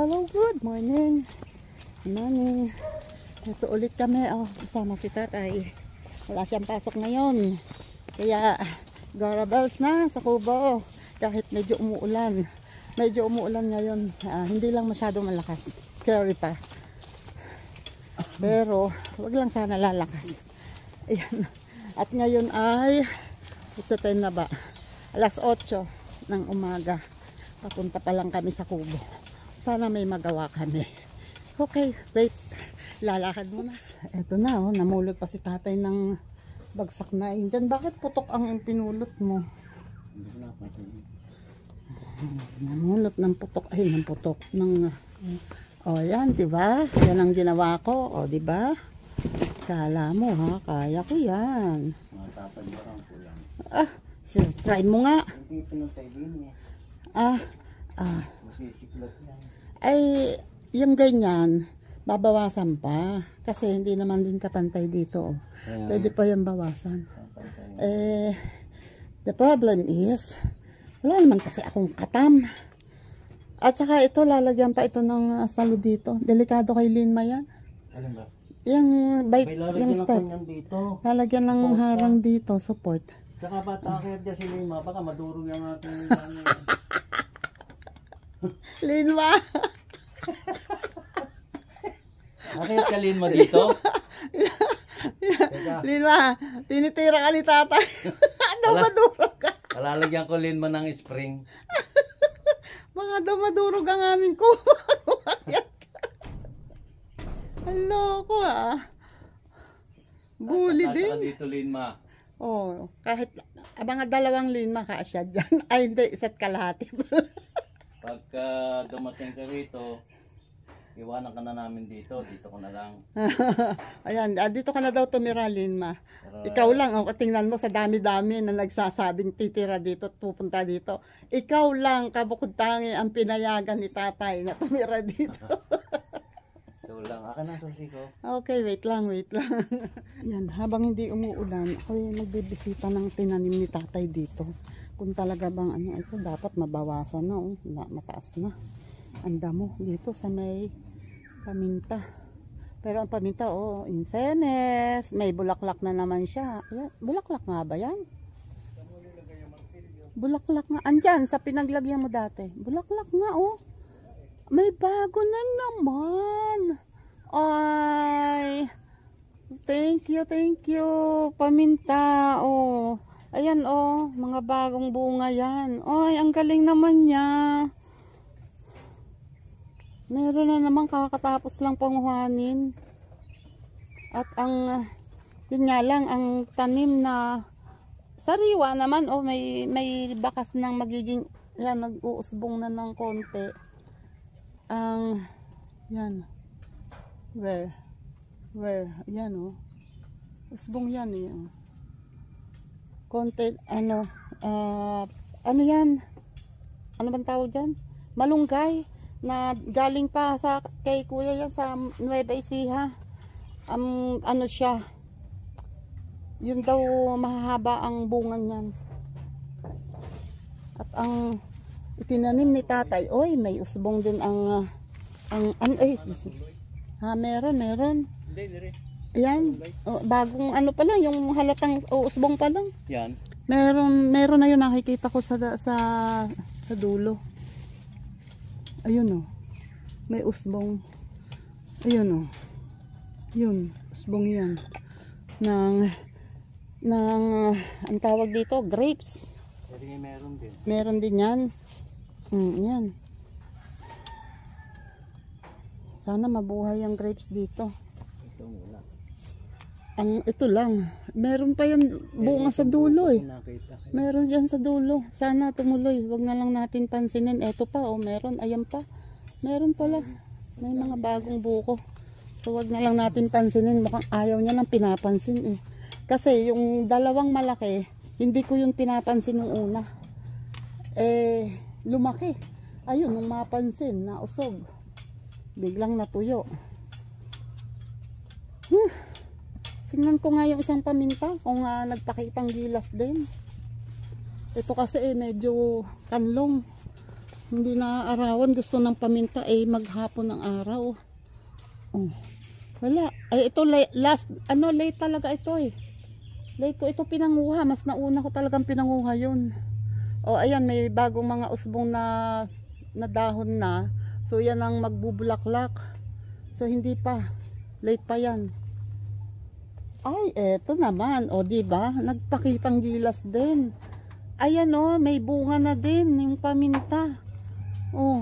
Hello, good morning. Good morning. Ito ulit kami. Kasama si tatay. Wala siyang pasok ngayon. Kaya, garabels na sa Kubo. Kahit medyo umuulan. Medyo umuulan ngayon. Hindi lang masyado malakas. Carry pa. Pero, wag lang sana lalakas. Ayan. At ngayon ay, sa 10 na ba? Alas 8 ng umaga. Papunta pa lang kami sa Kubo. Sana may magawa kami. Okay, wait. Lalakad muna. Eto na, namulot pa si tatay ng bagsak na Indian. Bakit putok ang pinulot mo? Namulot ng putok. Ay, ng putok. Yan, diba? Yan ang ginawa ko. Diba? Kala mo, ha? Kaya ko yan. Try mo nga. Ay, yung ganyan, babawasan pa. Kasi hindi naman din kapantay dito. Pwede pa yung bawasan. The problem is, wala naman kasi akong katam. At saka ito, lalagyan pa ito ng salo dito. Delikado kay Linma yan. Alin ba? Yung bite, yung step. Lalagyan ng harang dito, support. Saka bata kaya dyan si Linma, baka madurog yung ating Linma! Bakit ka Linma dito? Linma, tinitira ka ni tatay. Ano madurog ka? Palalagyan ko Linma ng spring. Mga daw madurog ang aming ko. Hello ko Bully din. Dito Linma. Kahit mga dalawang Linma kasya dyan. Ay hindi, isa't kalahati. Pagka dumating ka rito, iwanan ka na namin dito. Dito ko na lang. Ayan, dito ka na daw tumira, Linma. Ikaw lang, tingnan mo sa dami-dami na nagsasabing titira dito at pupunta dito. Ikaw lang, kabukod tangi ang pinayagan ni tatay na tumira dito. Ito lang, akin ang susi ko. Okay, wait lang. Yan, habang hindi umuulan, ako'y nagbibisita ng tinanim ni tatay dito. Kung talaga bang ito dapat mabawasan na, mataas na. Ang damo dito sa may paminta. Pero ang paminta, in fairness, may bulaklak na naman siya. Ayan, bulaklak nga ba yan? Bulaklak nga. Andyan, sa pinaglagyan mo dati. Bulaklak nga, May bago na naman. Ay, thank you. Paminta, Ayan, mga bagong bunga yan. Ay, ang galing naman niya. Meron na naman kakatapos lang panguhanin. At yun nga lang, ang tanim na sariwa naman, may bakas ng magiging, yan, nag-uusbong na ng konti. Yan. Where? Yan, usbong yan, konti, ano yan? Ano bang tawag dyan? Malunggay na galing pa kay kuya yan sa Nueva Ecija. Ano siya? Yun daw mahahaba ang bunga niyan. At ang itinanim ni tatay, may usbong din meron. Yan, bagong pa lang, yung halatang usbong pa lang. Yan. Meron na yun, nakikita ko sa dulo. Ayun may usbong. Ayun yun, usbong yan. Ang tawag dito, grapes. Meron din. Meron din yan. Yan. Sana mabuhay ang grapes dito. Ito lang. Meron pa yan bunga sa dulo Meron yan sa dulo. Sana tumuloy. Wag na lang natin pansinin. Ito pa meron. Ayan pa. Meron pala. May mga bagong buko. So wag na lang natin pansinin. Mukhang ayaw niya lang pinapansin Kasi yung dalawang malaki, hindi ko yung pinapansin nung una. Lumaki. Ayun, nung mapansin, nausog. Biglang natuyo. Tingnan ko nga yung isang paminta kung nagpakitang gilas din. Ito kasi medyo kanlong. Hindi naaarawan. Gusto ng paminta ay maghapon ng araw. Oh. Wala. Ay ito last late talaga ito eh. Late ko ito pinanguha. Mas nauna ko talagang pinanguha yun. O ayan, may bagong mga usbong na dahon na. So yan ang magbubulaklak. So hindi pa. Late pa yan. Ay, eto naman. O diba? Nagpakitang gilas din. Ayan o, may bunga na din yung paminta. Oh.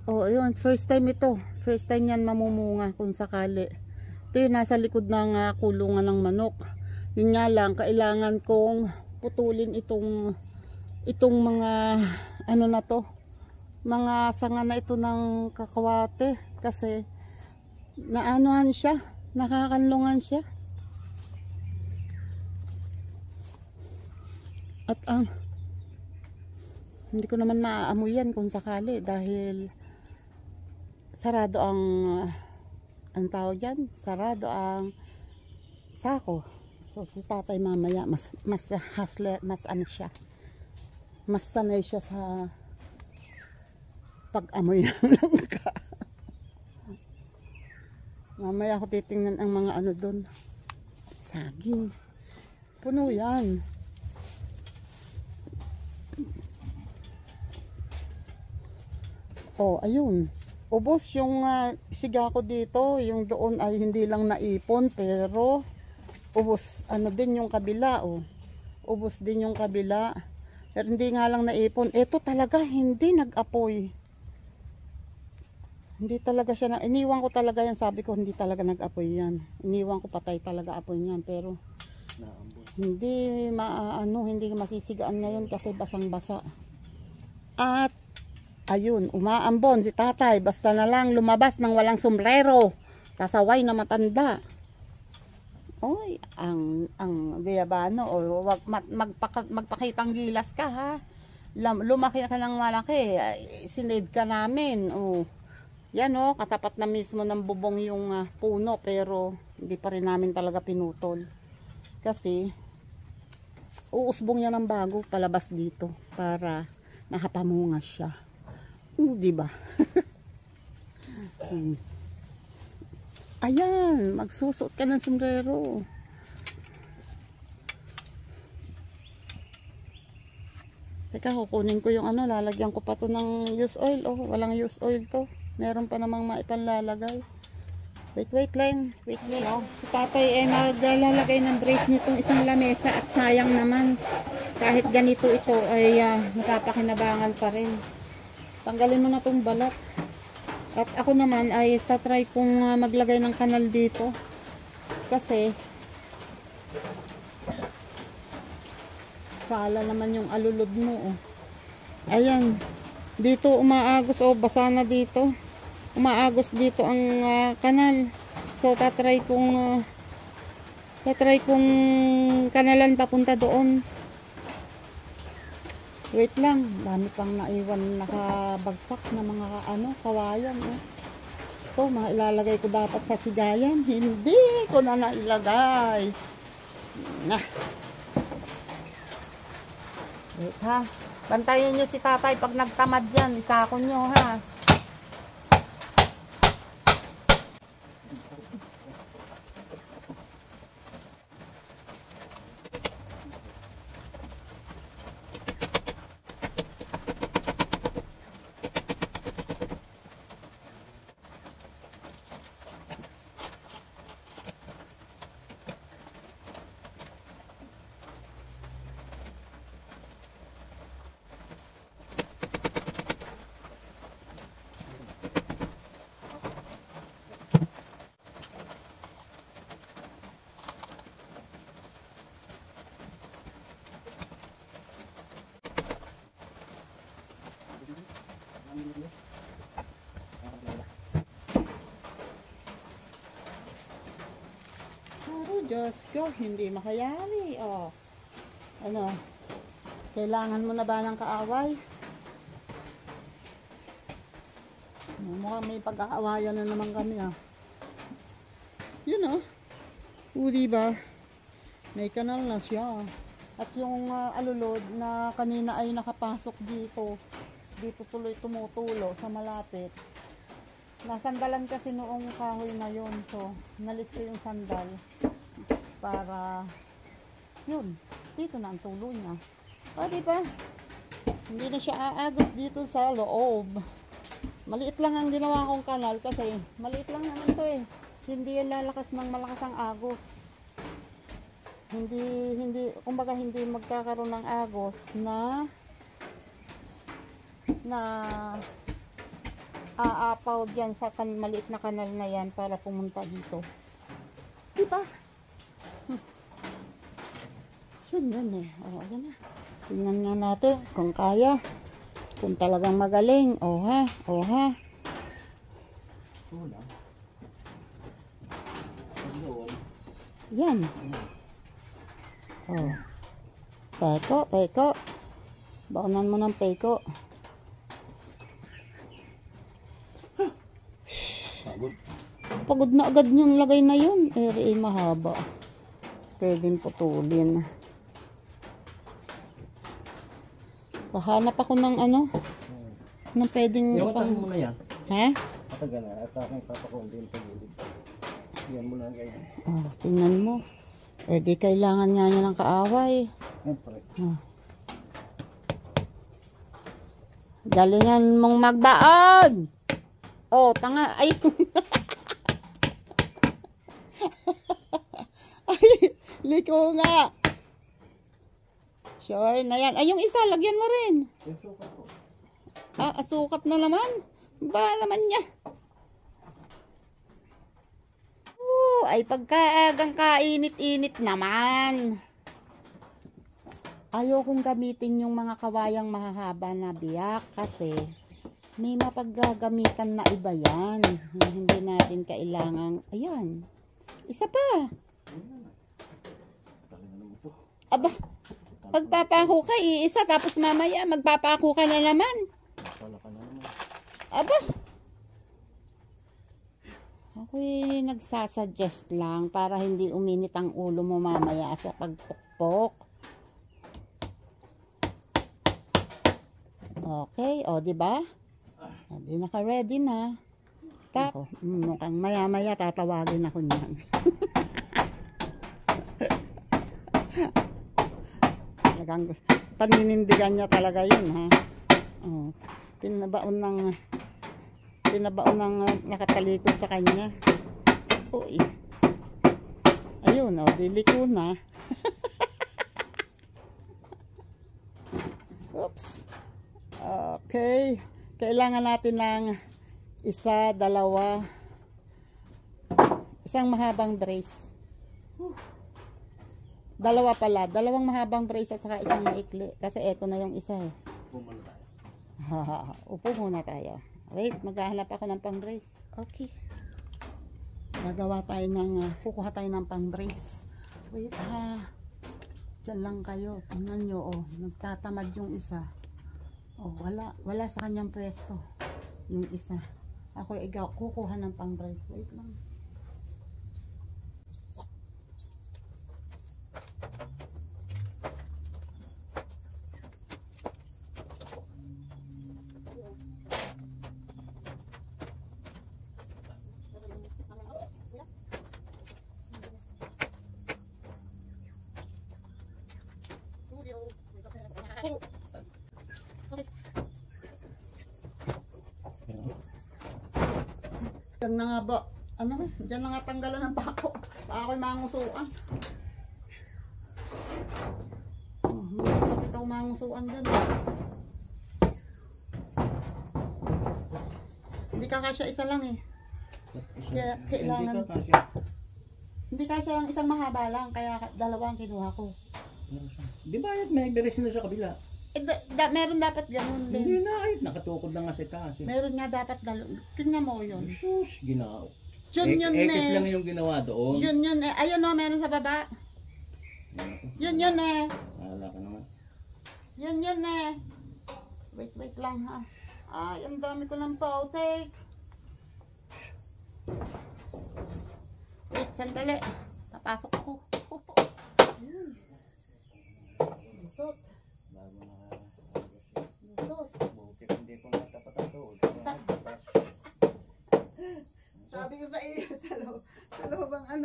Oh, ayun, first time ito. First time yan mamumunga kung sakali. Ito yung nasa likod ng kulungan ng manok. Yun nga lang, kailangan kong putulin itong mga ano na to. Mga sanga na ito ng kakawate. Kasi naanuhan siya. Nakakanlungan siya. At hindi ko naman maaamoy yan kung sakali dahil sarado ang tawag dyan, sarado ang sako. So si tatay mamaya mas hustler, mas ano siya, mas sanay siya sa pag-amoy ng langka. Mamaya ako titingnan ang mga ano doon. Saging. Puno yan. Oh, ayun. Ubos yung siga ko dito. Yung doon ay hindi lang naipon. Pero, ubos. Ano din yung kabila. Oh. Ubos din yung kabila. Pero hindi nga lang naipon. Ito talaga hindi nag-apoy. Hindi talaga siya iniwan ko talaga yan, sabi ko hindi talaga nag-apoy yan. Iniwan ko patay talaga apoy niyan, pero hindi hindi masisigaan ngayon kasi basang-basa. At ayun, umaambon si tatay, basta na lang lumabas ng walang sombrero. Kasaway na matanda. Oy, ang gayabano, o wag magpakitang gilas ka ha. Lumaki ka ng malaki, sinave ka namin. Oh. Yan o, katapat na mismo ng bubong yung puno, pero hindi pa rin namin talaga pinutol. Kasi uusbong niya ng bago palabas dito para nakapamunga siya. Diba? Ayan, magsusuot ka ng sombrero. Teka, kukunin ko yung lalagyan ko pa to ng use oil. Oh, walang use oil to. Meron pa namang maipanlalagay. Wait lang. Oh, si tatay ay maglalagay ng brace nitong isang lamesa at sayang naman. Kahit ganito ito ay napapakinabangan pa rin. Tanggalin mo na tong balat. At ako naman ay tatry kong maglagay ng kanal dito. Kasi sala naman yung alulod mo. Oh. Ayan. Dito umaagos. Oh, basa na dito. Umaagos dito ang kanal. So tatry kong kanalan papunta doon. Wait lang, dami pang naiwan nakabagsak na mga kawayan. Ito, mailalagay ko dapat sa sigayan. Hindi ko na nailagay. Wait ha. Bantayan nyo si tatay pag nagtamad yan. Isako nyo ha. Diyos ko, hindi makayari. Oh. Ano? Kailangan mo na ba ng kaaway? Mukhang may pag-aawayan na naman kami Yun o. Diba? May kanal na siya. At yung alulod na kanina ay nakapasok dito. Dito tuloy tumutulo sa malapit. Nasandalan kasi noong kahoy na yun. So, nalis ko yung sandal para yun, dito na ang tulo niya. O, diba? Hindi na siya aagos dito sa loob. Maliit lang ang ginawa kong kanal kasi maliit lang naman to eh. Hindi yan lalakas ng malakas ang agos. Kumbaga hindi magkakaroon ng agos na aapaw dyan sa maliit na kanal na yan para pumunta dito. Diba? Yun eh. O, ayan na. Tingnan nga natin kung kaya. Kung talagang magaling. Oha. Yan. Oh. Peko. Baunan mo ng peko. Pagod na agad yung lagay na yun. Mahaba. Pwedeng putulin. Kahanap ako ng ng pwedeng Iwatan mo na yan. Ha? Patagal na. At aking papakong din sa gilid. Yan mo na ganyan. Oh, tingnan mo. Di kailangan niya ng kaaway. Siyempre. Galingan mong magbaon! Oh, tanga. Ay! Ay, liko nga. Sure na yan. Ay, yung isa, lagyan mo rin. Yung sukat ko. Sukat na naman. Ba naman niya. Ay pagkaagang kainit-init naman. Ayaw kong gamitin yung mga kawayang mahahaba na biyak kasi may mapaggagamitan na iba yan. Hindi natin kailangang, ayan. Isa pa. Aba, pagpapako ka, iisa tapos mamaya magpapako ka na naman. Aba, ako'y nagsasuggest lang para hindi uminit ang ulo mo mamaya sa pagpukpok. Okay, o diba? Di naka-ready na. Tap, mukhang maya-maya tatawagin ako niyan. Talagang paninindigan niya talaga yun, ha? Oh, pinabaon ng nakatalikod sa kanya. Uy. Ayun, o, diliko na. Oops. Okay. Kailangan natin ng isa, dalawa, isang mahabang brace. Dalawa pala. Dalawang mahabang brace at saka isang maikli. Kasi eto na yung isa eh. Upo muna tayo. Wait, maghahanap ako ng pang brace. Okay. Gagawa tayo kukuha tayo ng pang brace. Wait ha. Diyan lang kayo. Tingnan nyo, oh. Nagtatamad yung isa. Oh, wala sa kanyang pwesto. Yung isa. Ako kukuha ng pang brace. Wait lang. Diyan na nga ba? Diyan na nga tanggalan ng bako. Baka ako'y mangusuan. Hindi ako mangusuan dyan. Hindi kakasya isa lang eh. Kaya kailangan. Hindi kasya lang isang mahaba lang. Kaya dalawang kinuha ko. Di ba may beres na sa kabila? Meron dapat ganun din. Hindi na, kahit nakatukod na nga sa taas. Meron nga dapat tingnan mo yun. Jesus, ginawa. Yun Ekis lang yung ginawa doon. Yun eh. Ayun o, meron sa baba. Yun eh. Wala ka naman. Yun eh. Wait lang ha. Ay, ang dami ko ng pautek. Wait, sandali. Papasok ako.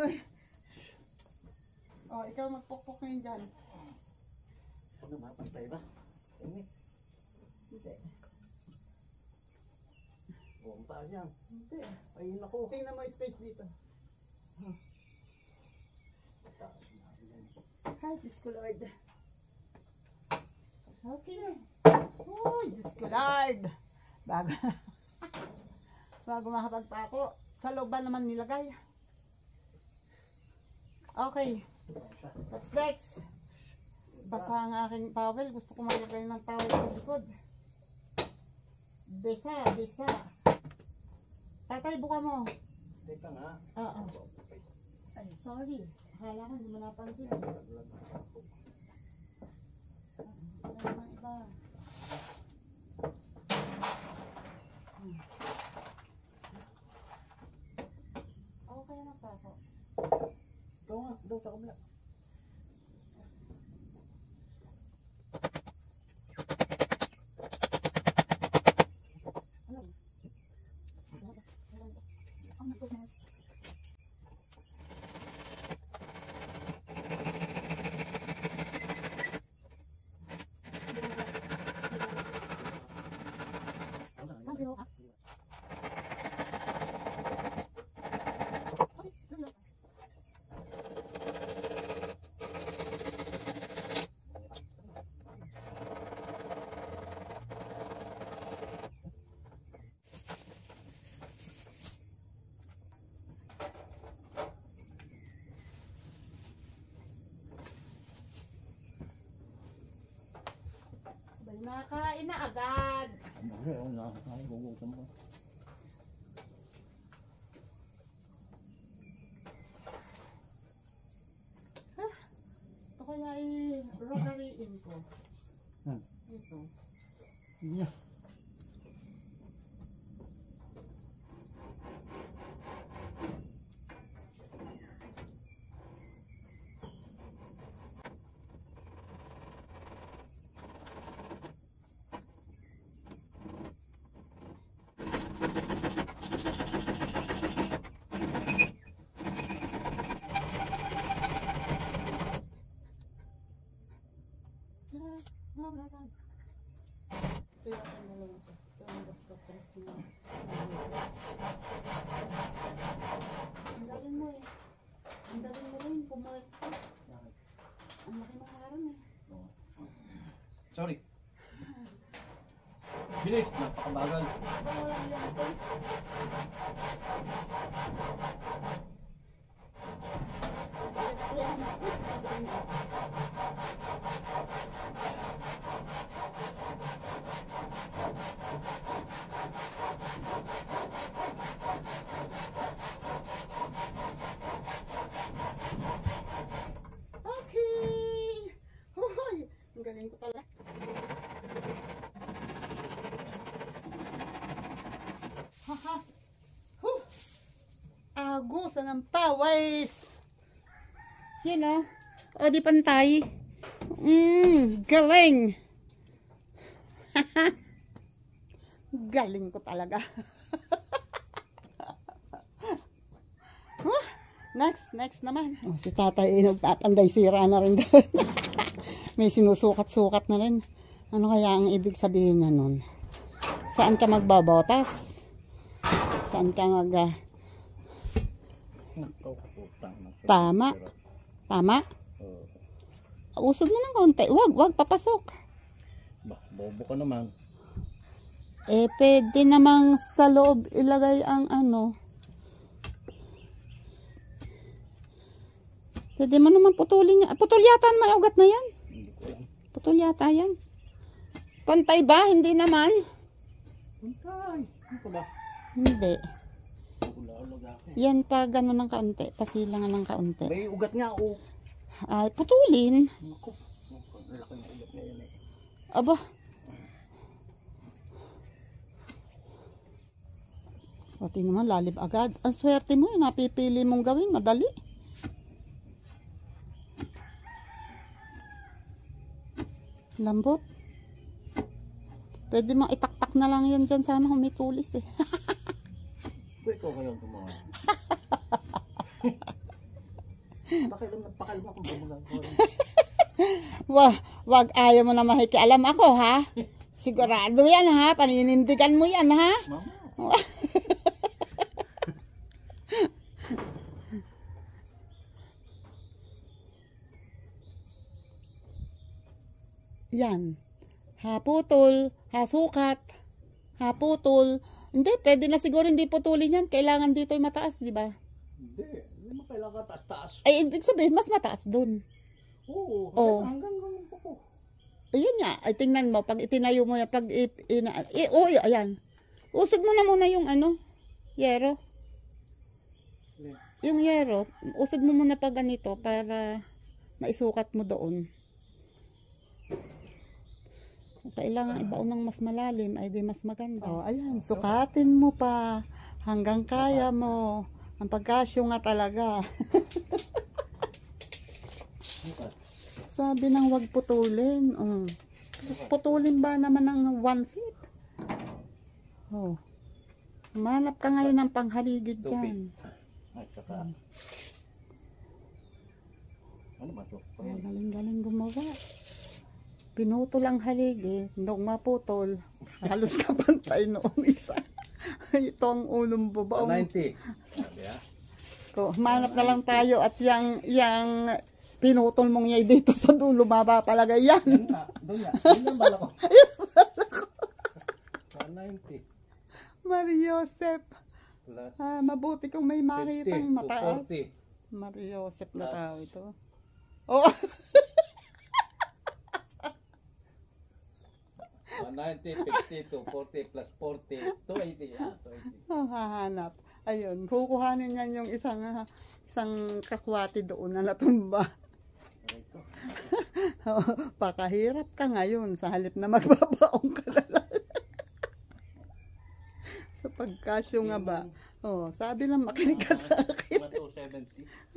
ano eh. Oh, ikaw magpukpok ngayon dyan. Ano, mapantay ba? Hindi. Hindi. Buong taas yan. Hindi. Ayun ako. Tingnan mo yung space dito. Ay, Diyos ko Lord. Okay. Uy, Diyos ko Lord. Bago makapagpako. Sa loob ba naman nilagay? Okay. What's next? Basa ang aking towel. Gusto ko malagay ng towel sa likod. Besa, besa. Tatay, buka mo. Teka nga. Oo. Ay, sorry. Akala ko hindi mo napansin. Ano naman iba? Okay na pa ako. Ito nga, doon sa kabla. Nakain na agad. Ano yun? Nakakain, gugutom ko. Ito kaya i-rotary-in ko. Ito. Yeah. Ito yung pangalan ko. Ito ang gusto ko na. Ang galing mo eh. Ang galing mo rin. Pumayos ka. Ang laki ng harang eh. Sorry. Bilis, napakabagal. Wala yan ito. Okay. Hoy, ang galing ko pala. Haha. Huh. Agusan ng pawis. Yun o. O di pantay. Galing. Galing ko talaga. Next naman. Oh, si tatay nagtatanday, sira na rin doon. May sinusukat-sukat na rin. Ano kaya ang ibig sabihin na nun? Saan ka magbabotas? Saan ka Tama. Tama? Usog mo ng konti. Wag papasok. Bobo ka naman. Eh, pwede namang sa loob ilagay ang ano. Pwede mo naman putulin niya. Putol yata may ugat na yan. Hindi ko alam. Putol yata yan. Pantay ba? Hindi naman. Pantay. Ano ka ba? Hindi. Ula-ulag ako. Yan pa gano'n ng kaunti. Pasilangan ng kaunti. May ugat nga oh. Ay, putulin. Naku. Laki ng ugat na yan eh. Aba. Pati naman lalib agad. Ang swerte mo, napipili mong gawin. Madali. Lambot. Pwede mong itaktak na lang yan dyan. Sana kung may tulis eh. Ikaw kayang gumawa. Napakailang nagpakalma kung bumulang ko. Wag ayaw mo na makikialam ako ha. Sigurado yan ha. Paninindigan mo yan ha. Mama. Yan. Haputol, hasukat, haputol. Hindi, pwede na siguro hindi putulin yan. Kailangan dito yung mataas, di ba? Hindi mo kailangan taas-taas. Ay, ibig sabihin, mas mataas dun. Oo, Oo. hanggang ganun po. Ayun nga, ay tingnan mo, pag itinayo mo yan, ayan. Usog mo na muna yung yero. Yung yero, usog mo muna pag ganito para maisukat mo doon. Kung kailangan ibaon ng mas malalim, ay di mas maganda. Oh, ayan, sukatin mo pa hanggang kaya mo. Ang pagkasyo nga talaga. Sabi ng wag putulin. Oh. Putulin ba naman ng 1 feet? Oh. Manap ka ngayon ng panghaligid dyan. At saka, ano ba ito? Oh, galing-galing gumawa. Pinutol ang haligi, nung maputol, halos kapantay noong isa. Ito ang ulong babaong. 90. Sabi ha? Manap na lang tayo at yang pinutol mong yay dito sa dulo, maba palagay yan. Doon ang bala ko. 190. Mariosep. Plus Mabuti kung may makitang 50 to mataas. 40. Mariosep na tao ito. Oh. 190, 50 to 40 plus 40, 280. 280. Hahanap. Ayun, kukuhanin yan yung isang kakwati doon na natumba. Pakahirap ka ngayon sa halip na magbabaong ka na lang. Sa pagkasyo nga ba? Oh, sabi lang makinig ka sa akin. 270.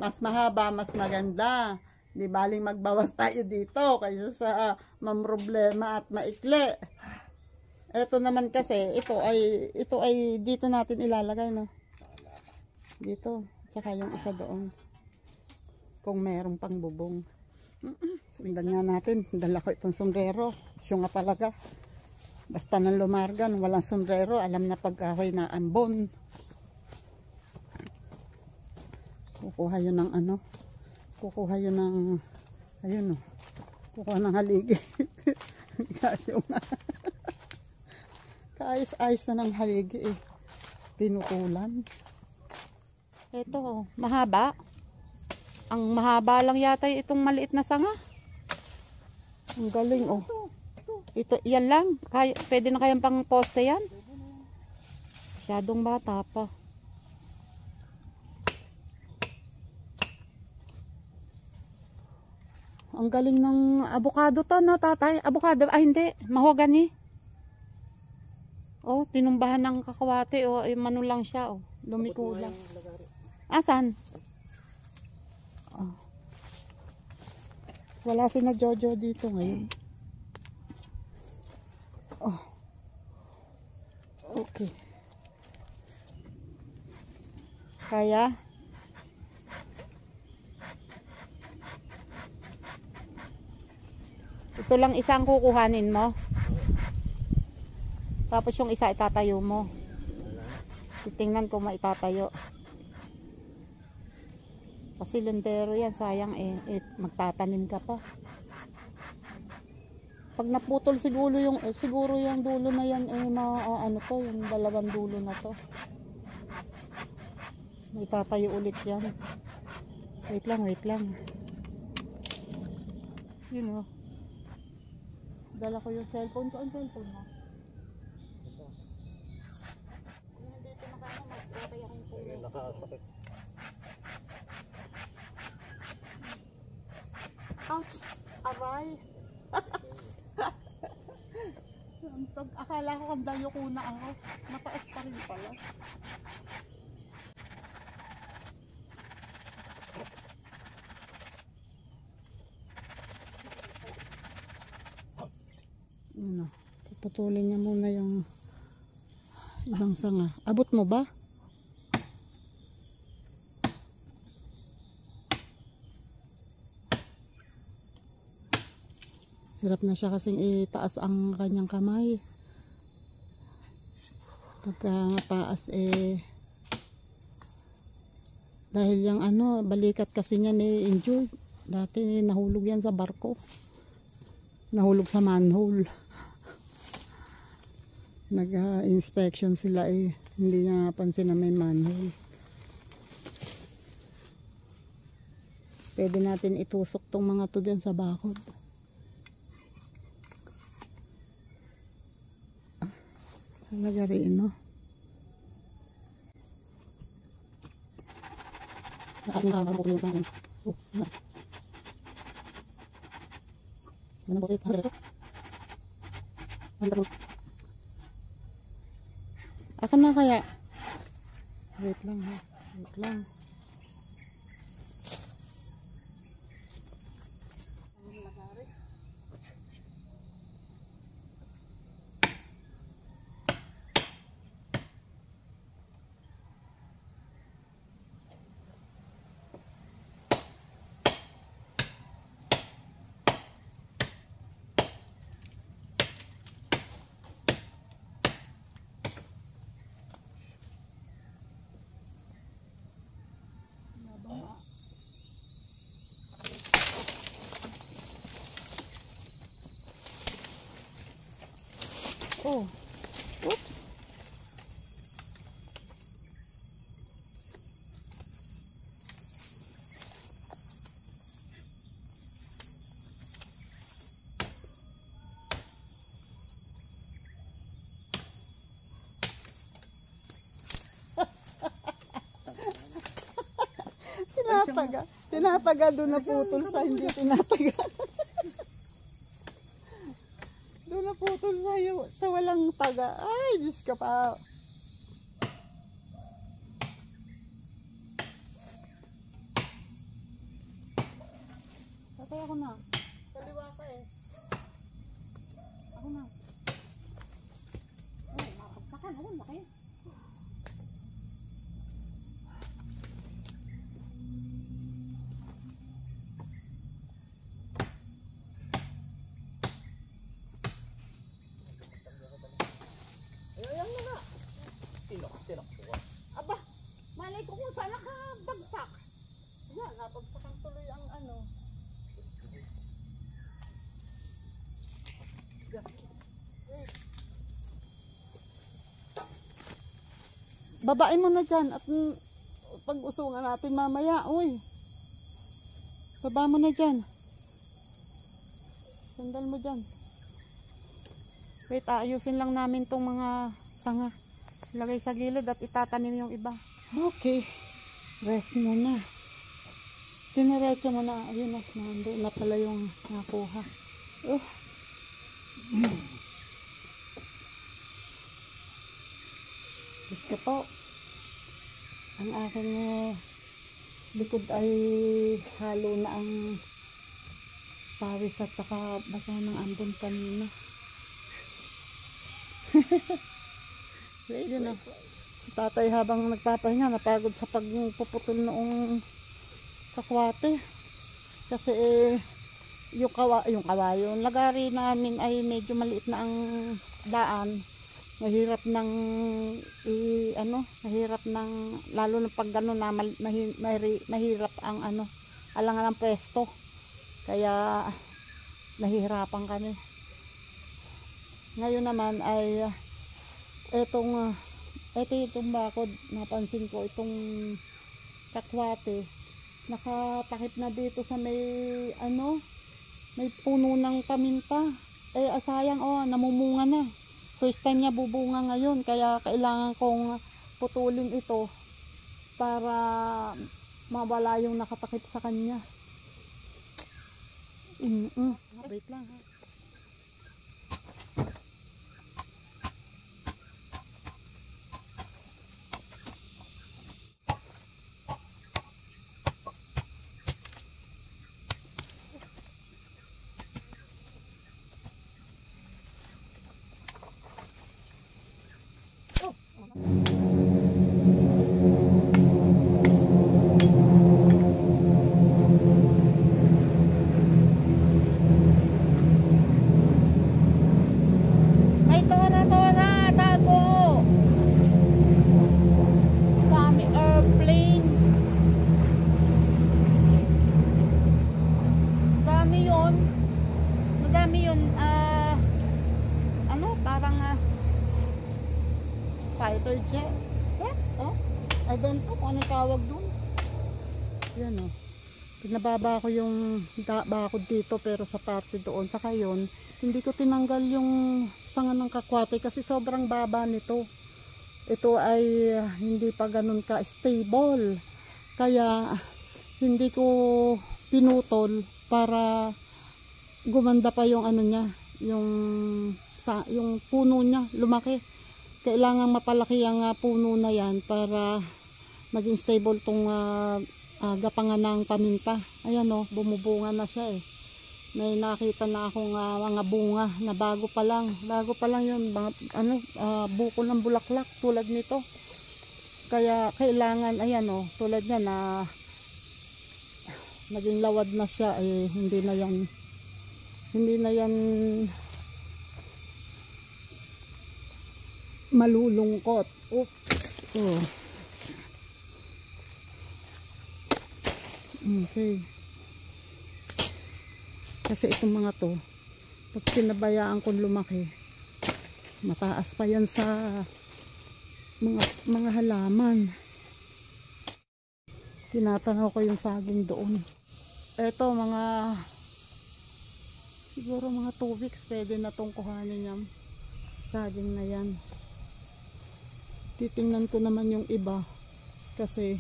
Mas mahaba, mas maganda. Di baling magbawas tayo dito kaysa sa mamroblema at maikli. Ito naman kasi, ito ay dito natin ilalagay, no? Dito, tsaka yung isa doon. Kung merong pang bubong. Sundan nga natin, dala ko itong sombrero. Siya nga talaga. Basta nang lumargan, walang sombrero, alam na pagkahoy na ambon. Kukuha yun ng kukuha yun ng ayun o, kukuha ng haligi. Kasi nga kaayos-ayos na ng haligi eh, pinutulan. Ito oh, mahaba. Ang mahaba lang yata itong maliit na sanga. Ang galing oh. Ito, yan lang. Pwede na kayang pang poste yan. Masyadong bata pa. Ang galing ng avocado to, no, tatay? Avocado, hindi. Mahogany. Oh, tinumbahan ng kakawate. Oh, mano lang siya. Oh, lumiko lang. Asan? Oh. Wala si na Jojo dito ngayon. Oh. Okay. Kaya? Ito lang isang kukuhanin mo. Tapos yung isa itatayo mo. Titingnan ko maitatayo. Kasi lundero yan, sayang magtatanim ka pa. Pag naputol siguro yung dulo na yan ano to, yung dalawang dulo na to. Itatayo ulit yan. Wait lang. You know. Dala ko yung cellphone ko. Ang cellphone mo? Ito. Nandito na kaya mag-okay akong pulis. Nakasakit. Ouch! Aray! Akala ko kang dayo ko na ako. Mataas pa rin pala. Ano, puputulin niya muna yung ibang sanga. Abot mo ba? Hirap na siya kasing itaas ang kanyang kamay. Pagka taas dahil yung balikat kasi niya injured. Dati nahulog yan sa barko. Nahulog sa manhole. Nag-inspection sila hindi niya napansin na may manhole. Pwede natin itusok tong mga to dyan sa bakod. Talaga rin, no? Nakasing po yung sa akin. Oh, ano? Ano po siya? Ano po? Ako na kaya? Wait lang ha. Wait lang. Oh, oops. Tinataga doon na putol sa hindi tinataga. Doon na putol sa walang taga. Ay, Diyos ka pa. Tatay ako na. Kaliwa ka Ako na. Ay, nakapagsakan. Ako, laki. Aba, malay ko kung saan nakabagsak. Yan, nabagsakan tuloy ang Babain mo na dyan at pag-usungan natin mamaya. Uy, baba mo na dyan. Sandal mo dyan. Wait, ayusin lang namin tong mga sanga. Ilagay sa gilid at itatanim yung iba. Okay. Rest muna. Diniretso mo na. Ayun na. Nandun na pala yung nakuha. Gusto po. Ang aking likod ay halo na ang pawis at saka basa ng ambon kanina. Yun na. Tatay habang nagpapahinga napagod sa pagpuputol noong kakwate. Kasi yung lagari namin ay medyo maliit na ang daan. Mahirap lalo na pag gano'n na mahirap ang alangan ng pwesto. Kaya nahihirapan kami. Ngayon naman ay itong bakod, napansin ko itong kakwate nakatakip na dito sa may puno ng paminta. Sayang namumunga na. First time niya bubunga ngayon, kaya kailangan kong putulin ito para mawala yung nakatakip sa kanya. Wait lang ha. parang fighter jet. Oh, I don't know kung anong tawag dun. Yan oh. Pinababa ko yung bakod dito pero sa parte doon. Saka yun, hindi ko tinanggal yung sanga ng kakwate kasi sobrang baba nito. Ito ay hindi pa ganun ka stable. Kaya hindi ko pinutol para gumanda pa yung ano niya, yung puno niya lumaki. Kailangan mapalaki ang puno na yan para maging stable tong gapangan ng paminta. Ayan o, bumubunga na siya eh. May nakita na akong mga bunga na bago pa lang yun, mga, bukol ng bulaklak tulad nito. Kaya kailangan, ayan o, tulad niya na naging lawad na siya eh, hindi na yan malulungkot. Oops. Oh. Okay. Kasi itong mga to, pag pinabayaan kong lumaki, mataas pa yan sa mga halaman. Tinatanaw ko yung saging doon. Eto siguro mga 2 weeks pwede na tong kuhanin yung saging na yan. Titingnan ko naman yung iba kasi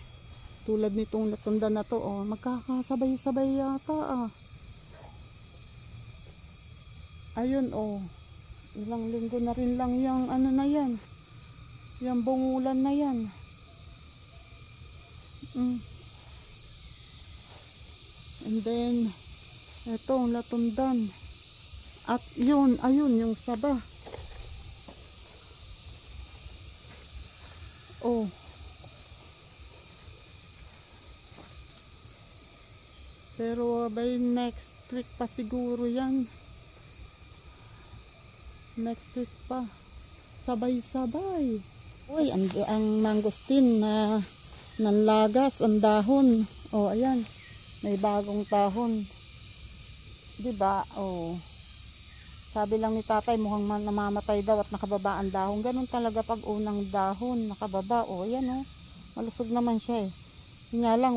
tulad nitong latunda na to, oh, magkakasabay-sabay yata ayun oh, ilang linggo na rin lang yung ano na yan, yung bungulan na yan. And then etong latundan at yun, ayun yung saba. Oh, pero by next week pa siguro yan. Next week pa. Sabay-sabay. Uy, ang mangosteen na nanlagas ang dahon. Oh, ayan. May bagong dahon. 'Di ba? Oh. Sabi lang ni tatay mukhang namamatay daw at nakababa ang dahon. Ganun talaga pag unang dahon nakababa. Oh, ayan oh. Malusog naman siya eh. Nga lang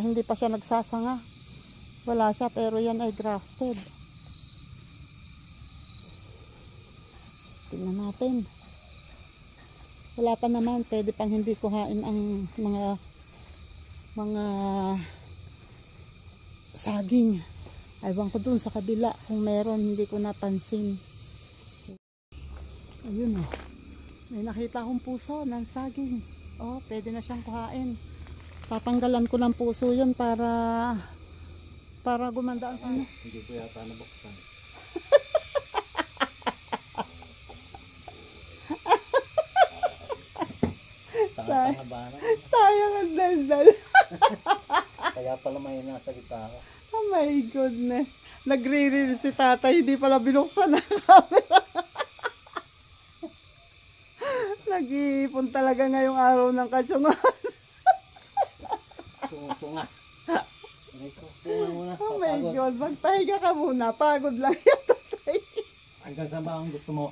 hindi pa siya nagsasanga. Wala siya pero yan ay grafted. Tingnan natin. Wala pa naman, pwede pang hindi kuhain ang mga saging. Aywan ko dun sa kabila kung meron, hindi ko napansin. Ayun oh. May nakita akong puso ng saging. Oh, pwede na siyang kuhain. Tatanggalan ko ng puso 'yun para gumanda ang ano. Hindi ko yata nabuksan. Sayang ang daldal. Kaya pala may nasa gitara. Oh my goodness. Nagre-reel si tatay, hindi pala binuksan ang camera. Nag-iipon talaga ngayong araw ng kasungan. Sunga. Sunga muna. Oh my God, magpahiga ka muna. Pagod lang yan tatay. Hanggang saan ba ang gusto mo?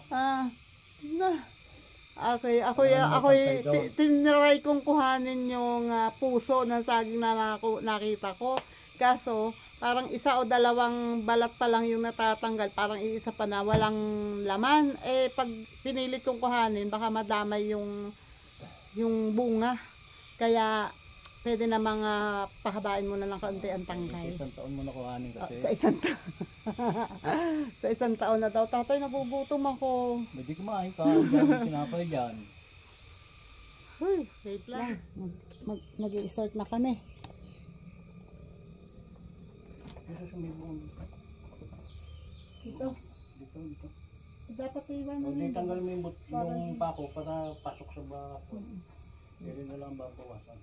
Okay, ako tinry kong kuhanin yung puso ng saging na nakita ko. Kaso, parang 1 o 2 balat pa lang yung natatanggal. Parang iisa pa na walang laman. Eh, pag pinilit kong kuhanin, baka madamay yung bunga. Kaya, pwede na pahabain mo na lang kaunti ang tanggal. Sa 1 taon mo na kuhanin kasi. Sa 1 taon. Sa 1 taon na daw. Tatay, nabubutom ako. Hindi kumain ka. Diyan, pinapay dyan. Huy, wait lang. Nag-i-start na kami. Dito. Dapat iwan mo Hindi tanggal mo yung pako para pasok sa bako. Hindi na lang babawasan.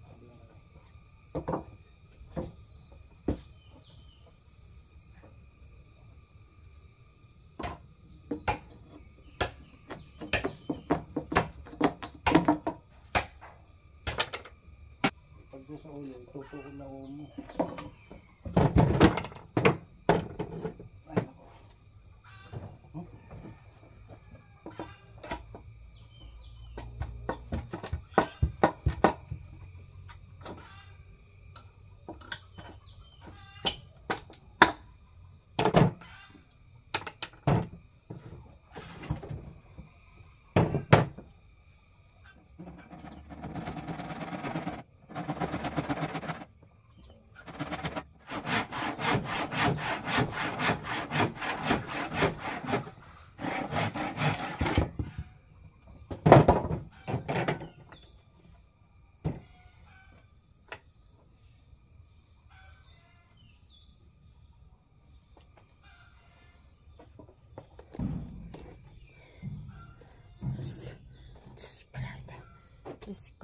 Pag sa ulo, itutukod na ulo mo.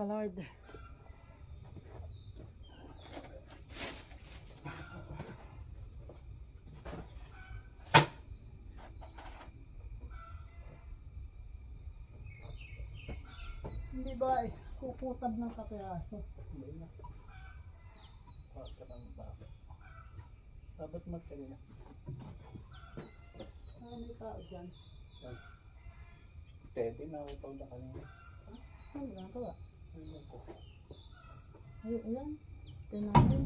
ka, Lord. Hindi ba eh, kukutab ng kapiraso? Hindi na. Bakit? Dapat magsalina. May tao dyan. Teddy, nakutaw na kanina. Ano ginagawa? Ayun ko. Ay, ayan. Tinandin.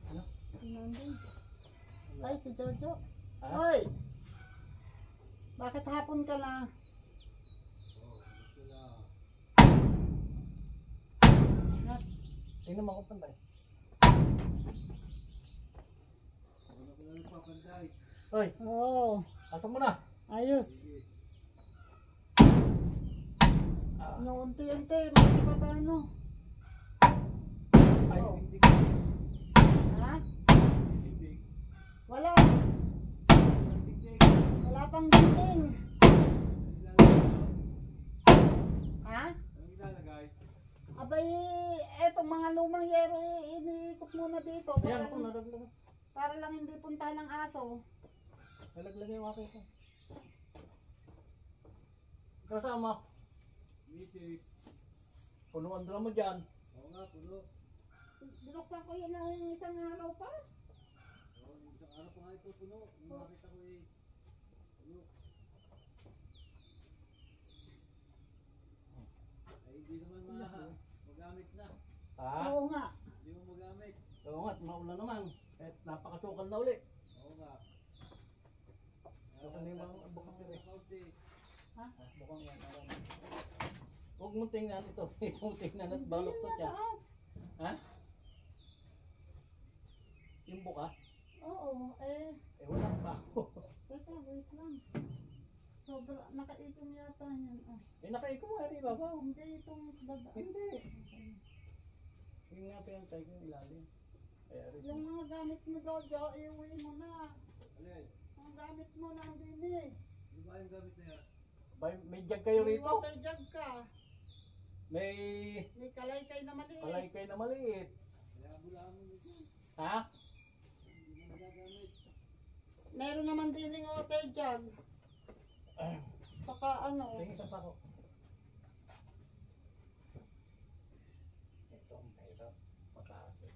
Ano? Tinandin. Ay, si Jojo. Ha? Hoy! Bakit hapon ka na? Nat, Tingnan mo ako pantay. Hoy, oo. asa mo na? Ayos. Ah, Unti-unti, hindi pa paano. ay, Oh. hindi ko. Ha? Hindi. Wala. Hindi. Wala pang dinding. Ha? Anong ilalagay? Abay, etong mga lumang yero, iniikot muna dito. Ayan ako, nalaglag. Para lang hindi punta ng aso. Nalaglag yung aking ko. Kasama. Miti. Puno ang drama dyan. Oo nga, puno. Binuksan ko yun ng isang araw pa. Oo, isang araw pa nga ito puno. Nung nakita ko eh. Puno. Ay, hindi naman magamit na. Ha? Oo nga. Hindi mo magamit. Oo nga, maulan naman. Kahit napakasukal na uli. Oo nga. Sukal na yung mga bukang pire. Ha? Bukang yan. Huwag mong tingnan ito. Huwag mong tingnan at balok to siya. Taas. Ha? Yung buka? Oo, eh. Wala pa ako. Teka, wait lang. Sobra, nakaitom yata yan. Ah. Nakaiko mo rin, babaw. Hindi, itong baba. Hindi. Yung nga pinantay ko yung ilalim. Kaya rin. Yung mga gamit mo, Jojo, iuwi mo na. Alin? Ang gamit mo nandun eh. Ano ba yung gamit na yan? May jug kayo May rito? water jug ka. May May kalaykay na maliit. palaykay na maliit. Kaya bulaan mo nito. Ha? Hindi mo magagamit. Meron naman din yung water jug. Saka ano. Tingin sa pako. Ito ang mahirap. Mataas eh.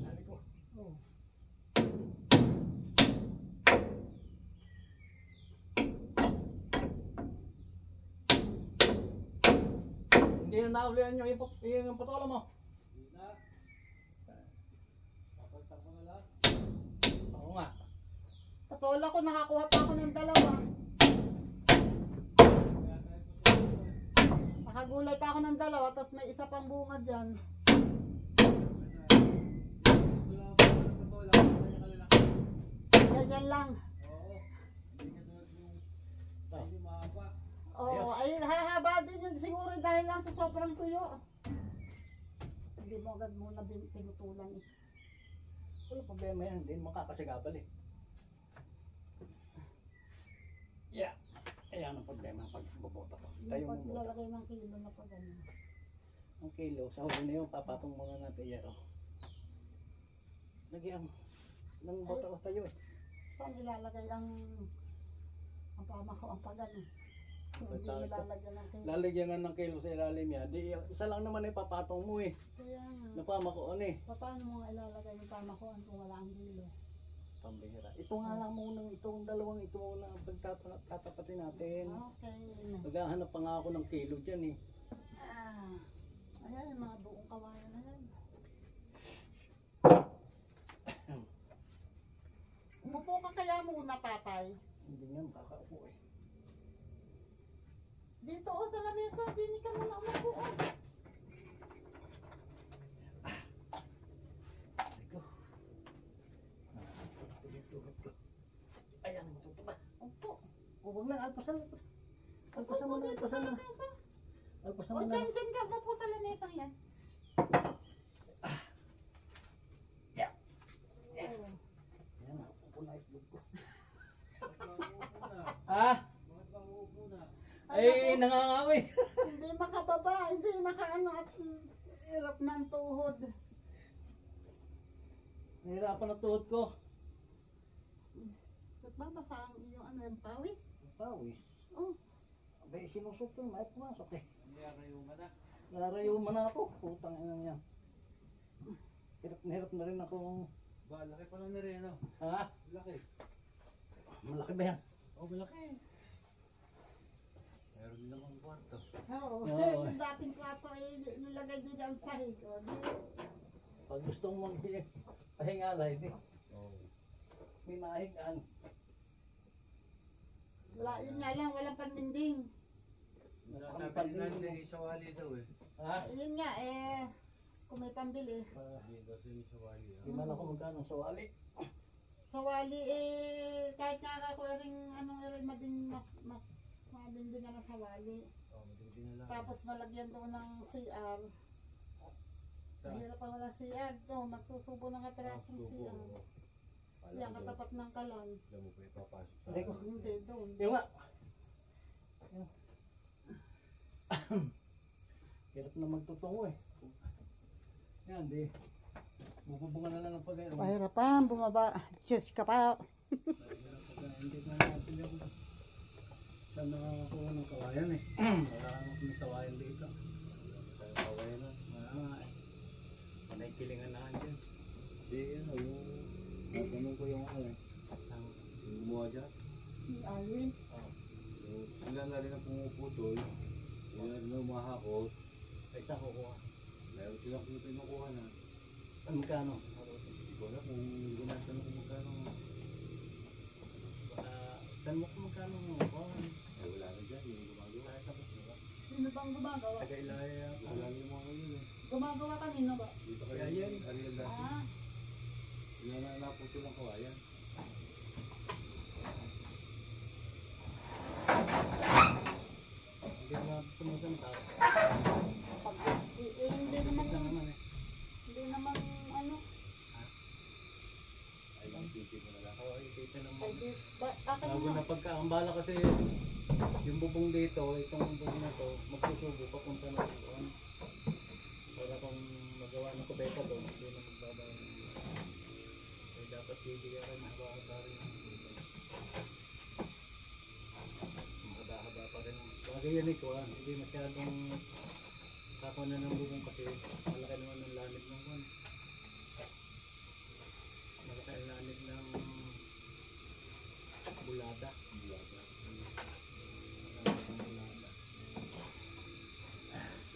Ano ko? Oh. Hindi na naulian yung patola mo. Hindi na. Papagtak mo na lang. Oo nga. Patola ko, nakakuha pa ako ng dalawa. Nakagulay pa ako ng dalawa, tapos may isa pang bunga dyan. Ganyan lang. Oo, ay hahaba din yun siguro dahil lang sa sobrang tuyo. Hindi mo agad muna pinutulan eh. Wala problema yan. Hindi mo makakasagabal eh. Yeah. Ayan ang problema pag bubota ko. Yung Tayo pag mo bota. lalagay ng kilo na pa ganyan. Ang kilo. Sa huli na yun, papatong muna natin yan. Lagyan ng bota ko tayo eh. Saan ilalagay ang pama ko ang pagano? Hindi Basta- nilalagyan ng kilo. Lalagyan nga ng kilo sa ilalim yan. Di, isa lang naman ay papatong mo eh. Kaya nga. Napamakoon eh. Paano mo nga ilalagay yung pama ko kung wala ang kilo? Pambihira. Ito nga lang muna, itong dalawang ito muna ang pagtatapatin natin. Okay. Maghahanap pa nga ako ng kilo dyan eh. Ah. Ayan, yung mga buong kawayan na yan. Umupo ka kaya muna, tatay. Hindi nga makakaupo eh. Dito o sa lamesa, dini ka muna umupo. Ayan, matutuba. Upo. Huwag lang, alpasal. Alpasan mo na, alpasan mo. Alpasan O, mo na. dyan ka po sa lamesang yan. Yan, upo na itlog ko. Ah! Ay, nangangawit. Hindi makababa, hindi makaano at hirap ng tuhod. Nahirapan na tuhod ko. Ba't ba basa ang iyong ano yung pawis? Pawis. Oh, Abay, sinusok ko yung may pumasok eh. Narayuman na ako. Putang ina niya. Hirap na rin ako. Ba, laki pala na rin, ano? Ha? Laki. Malaki ba yan? Oh, malaki. Meron din akong kwarto. oo. Oo. Yung dating kwarto ay nilagay din ang sahig. O, di, Pag gusto mong pahingalay, di. Oo. May mahingaan. wala, yun nga lang, walang pandingding. Sabi ni Nanay, sa wali daw eh. Ha? Yun nga, kung may pambili. Hindi daw sa wali. Di man ako magkano sa wali. Sa wali, kahit nakakuha rin, rin mas mabindi na sa wali. Oh, madindi na lang. Tapos malagyan doon ng CR. Mahirap pa wala CR. Doon, magsusubo ng kaperasong CR. Yan, katapat ng kalan. Alam mo pa ipapasok sa... Hindi ko. Hindi, doon. Yung nga. Hirap na magtutungo eh. Yan, di. Bububungan na lang ang pag-aero. Pahirapan, bumaba. Cheers ka pa. Hindi na natin yung saan nakakakuha ng kawayan eh. Wala kang may kawayan dito. Kawayan na. Panay kilingan na dyan. Di, ano, yung... Natanong ko yung ano eh. Yung gumawa dyan. Si Alwin. Yung sila na rin ang pumuputol. Sila na rin ang mahakot. Ay, saan kukuha? Meron silang pinukuha na. Ang magkano? Hindi ko alam kung gumatanong kung magkano. Saan mo kung magkano mo? Eh, wala na dyan. Yung gumagawa. Sino bang gumagawa? Taga-ilaya. Wala na yung mga yun eh. Gumagawa kanino ba? Dito Kaya kayo. yan. Ariel dati. Ah, Sila na naputol ang kawayan. Hindi naman sumusanta. hindi Lang naman, naman eh. hindi naman, ano, Ay, isipin mo na lang. Oo, isipin ay, naman. akin Bago mo. na pagkaambala kasi yung bubong dito, itong bubong na to, magsusubo papunta na doon. Para kung magawa ng kubeta doon, hindi na magbabayan. Kaya dapat bibigyan rin ng haba-haba rin ng dito. Mahaba-haba pa rin. Bagay yan ito hindi masyadong kako na ng bubong kasi malaki naman ng lalim ng buwan. Malaki ang lalim ng bulada.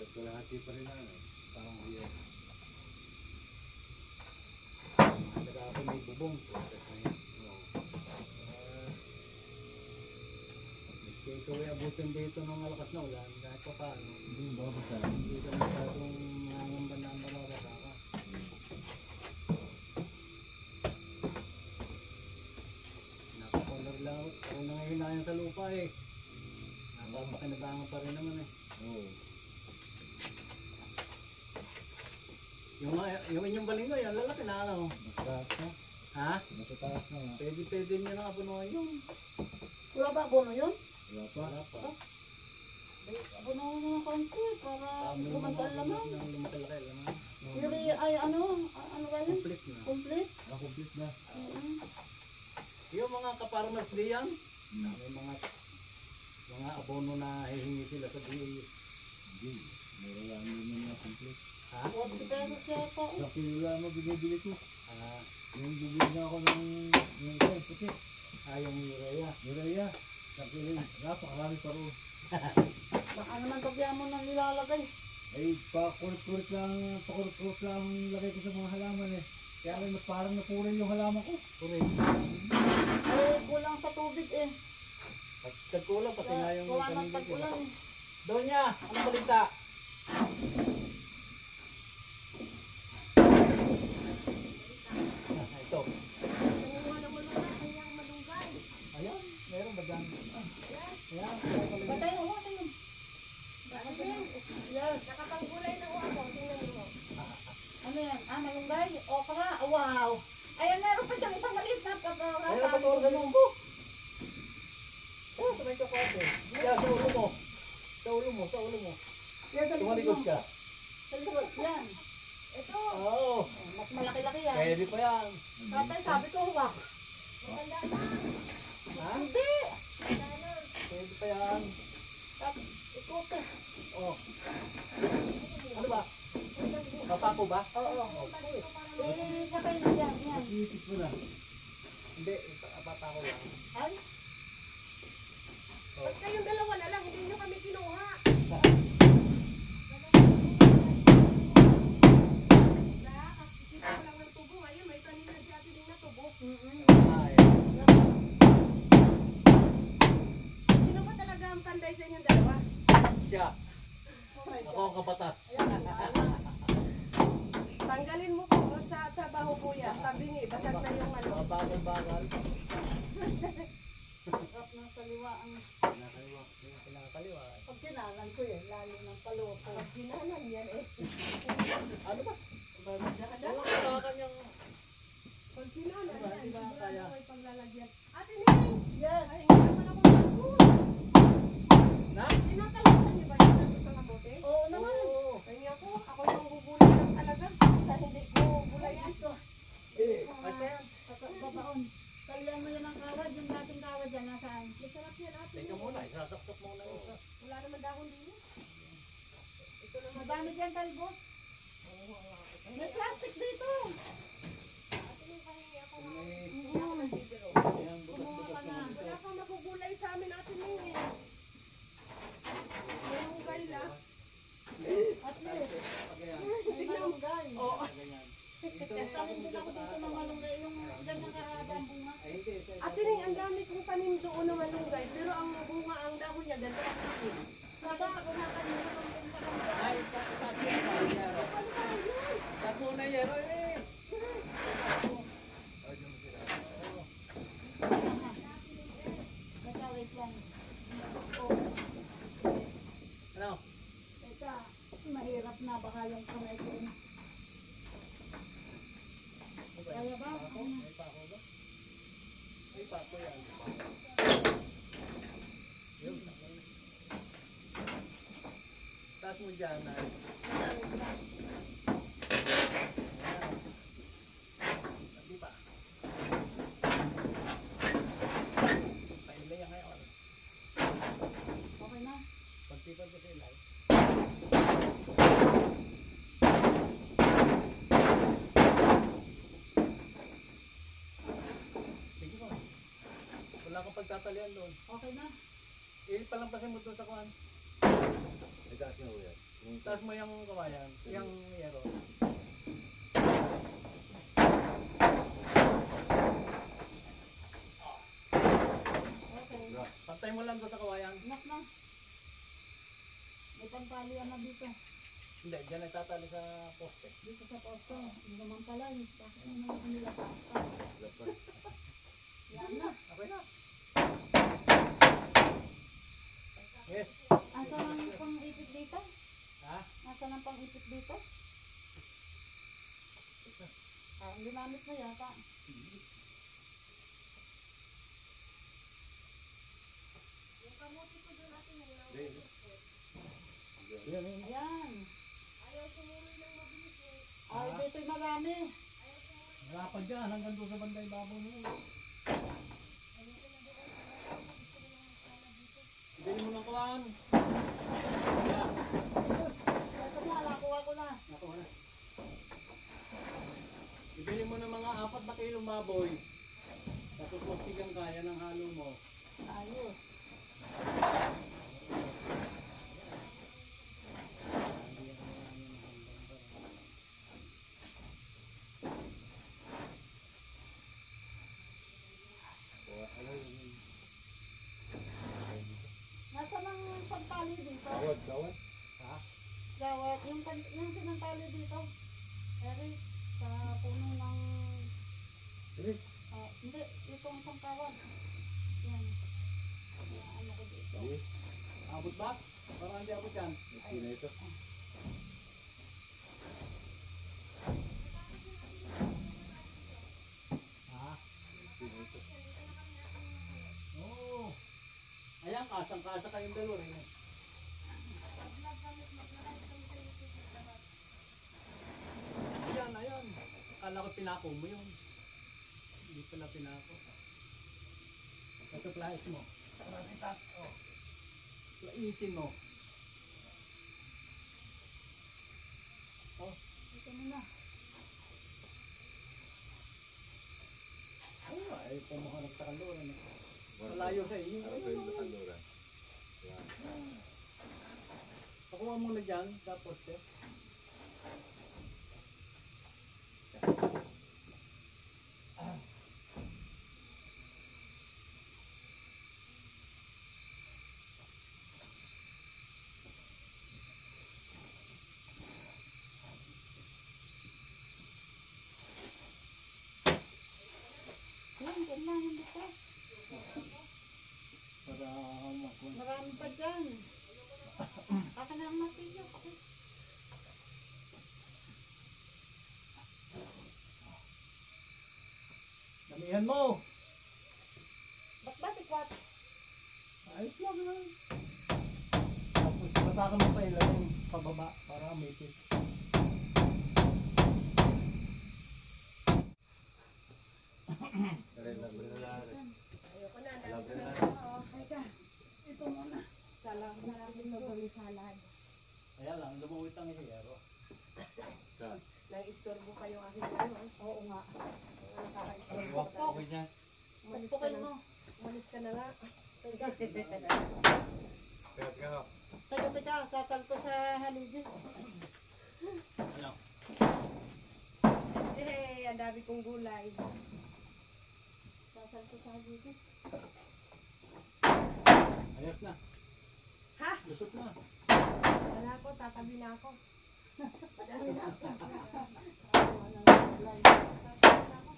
At kalahati pa rin na ano. Parang weird. Saka ako may bubong. Process na yun. Miski ikaw ay abutin dito ng malakas na ulan, kahit pa paano. Hindi mo babasa. Hindi ka masyadong nangangamba na mararata ka. Nakakolor lang ako. Parang nangihinayan sa lupa eh. Napapakinabangan pa rin naman eh. Oo. Yung inyong balinggoy, ang lalaki na ano. Nasa taas na. Ha? Nasa taas na nga. Pwede nyo na apunuhan yung. Wala ba abono yun? Wala pa. Wala pa. Abono mo ng konti para gumanda ang laman. Nang lumakalaki laman. Pero ay ano ba yun? Complete na. Complete? Complete na. Yung mga kaparmers diyan, may mga abono na hihingi sila sa DA. Hindi. Meron lang yun na complete. Ha? 40 pesos yata eh. Sa kilo mo binibili ko. Ah, Yung bibili na ako ng ito, puti. yung urea. Miraya. Sa kilo. Napakarami pa rin. Baka naman pagyan mo nang nilalagay. Ay, pakurot-kurot lang lagay ko sa mga halaman eh. Kaya lang parang napurin yung halaman ko. Kurin. Ay, kulang sa tubig eh. At tagkulang pati nga yung Kuha ng kanilid. tag-ulan. Donya, anong balita? Ito. Ayan, meron ba dyan? Ayan, Batay mo. galing mo. Sa may kakote. Yan, sa ulo mo. Sa ulo mo, sa ulo mo. Yan, sa likod Tumalikod mo. ka. Sa likod, yan. Ito. Oo. Mas malaki-laki yan. Pwede pa yan. Tatay, sabi ko, huwag. Ha? Hindi. Pwede pa yan. Tapos, ikote. Oh. Ano ba? Papako ba? Oo. Sabay na yan, yan. Iisip ko na. Hindi, papako lang. Ay, Ba't kayong dalawa na lang, hindi nyo kami kinuha. Kita ko lang ng tubo. Ngayon, may tanim na si Ate Ning na tubo. Ay. Sino ba talaga ang panday sa inyong dalawa? Siya. Ako ang kabatas. Tanggalin mo po sa trabaho po yan. Tabingi, basag na yung ano. Bagal-bagal. sarap ng saliwa ang Pinakaliwa. pag kinalan ko yan, lalo ng paloko. Pag ginanan yan eh. Ano ba? Wala ka kanyang... Pag ginanan yan, Di ba sigurado kaya? may paglalagyan. Ate Ning! Yes. Ay, hindi naman ako nagkun. Na? Tinatalasan niyo ba yung dito sa kabote? Oo naman. Oo. Kaya ako yung gugulay lang talaga. Sa hindi ko gulayan. Eh, ate yan. Babaon. Kailan mo yan ang kawad, yung dating kawad yan, nasaan? Masarap yan ate. Teka muna, isasaksak muna yung isa. Wala naman dahon din. Ito naman. Madami dyan, talbos. May plastic dito. Ate Ning, pahingi ako. May... Hindi ako nagbibiro. Ayan, Kumuha ka na. Wala kang magugulay sa amin Ate Ning eh. May hugay lang. At least, Pagayan. may malunggay. Oo. Ganyan. Ito, Tanim din ako dito ng malunggay, yung ganyang kahaba ang bunga. ay, hindi. Ito, Ate Ning, ang dami kong tanim doon na malunggay. Pero ang bunga, ang dahon niya, ganito ang laki. Baba, ako na kanina kung punta kang Ay, tatlo na yero. Tatlo na yero eh. Teka, wait lang. Ano? Teka, mahirap na baka yung kamay ko. Kaya ba? May pako ba? May pako yan. Yun. Taas mo dyan na. Hindi pa. Pailay yan ngayon. Okay na. Pagtipan ko sa ilay. Sige mo. Wala kang pagtatalian doon. Okay na. Palampasin mo doon sa kuhan. Taas mo yung kawayan. Yung yero. Okay. Pantay mo lang doon sa kawayan. Nak na. May pantalian na dito. Hindi, dyan nagtatali sa poste. Dito sa posto. Hindi naman pala. Bakit naman ako nila pa? Yan na. Okay na. Yes. Asan ang pang-ipit dito? Ha? Asan ang pang-ipit dito? Ah, ang ginamit mo yata. Yung kamuti ko doon Ate Ning, Yan, yan. Ayan. ayaw sumuloy ng mabilis eh. Ay, dito'y marami. Wala pa dyan, hanggang doon sa banday babaw mo. Ibili mo ng kawan. Ito na, nakuha ko na. Ako na. Ibili mo ng mga 4 na kilong baboy. Tapos magtigang kaya ng halo mo. Ayos. Nasaan ang pantali dito? Gawad. Ha? Gawat, yung pinantali dito. Eric, sa puno ng... Sige. Hindi, itong pangkawad. Yan. Ano ko dito? Abot ba? Parang hindi abot yan. Ha? kasang-kasa kayong dalawa rin eh. Ayan, ayan. Akala ko pinako mo yun. Hindi pala pinako. Ito plahit mo. Plaitan mo. Oh, ito mo na. Ay, pumuhanap sa kanluran. Malayo sa iyo. Pakuha mo na dyan, tapos eh. Yan, kailangan dito. Para makuha. Marami pa dyan. Baka na ang matiyo. Damihan mo! Ba't ba tikwat? Ayos lang lang. Tapos batakan mo pa ilagay pababa para umipit. Ayoko na, dami na. Teka, ito muna. Salang sarapin mo gawin salad. Kaya lang, lumuwit ang hiyero. Nag-istorbo pa yung aking ano. Oo nga. Nakaka-istorbo ka. Okay niya. Umalis ka Pukin na. mo. Umalis ka na nga. Teka, sasal ko sa haligi. Ano? Ang dami kong gulay. Sasal ko sa haligi. Ayos na. Ha? Lusot na. Wala ko, tatabi na ako.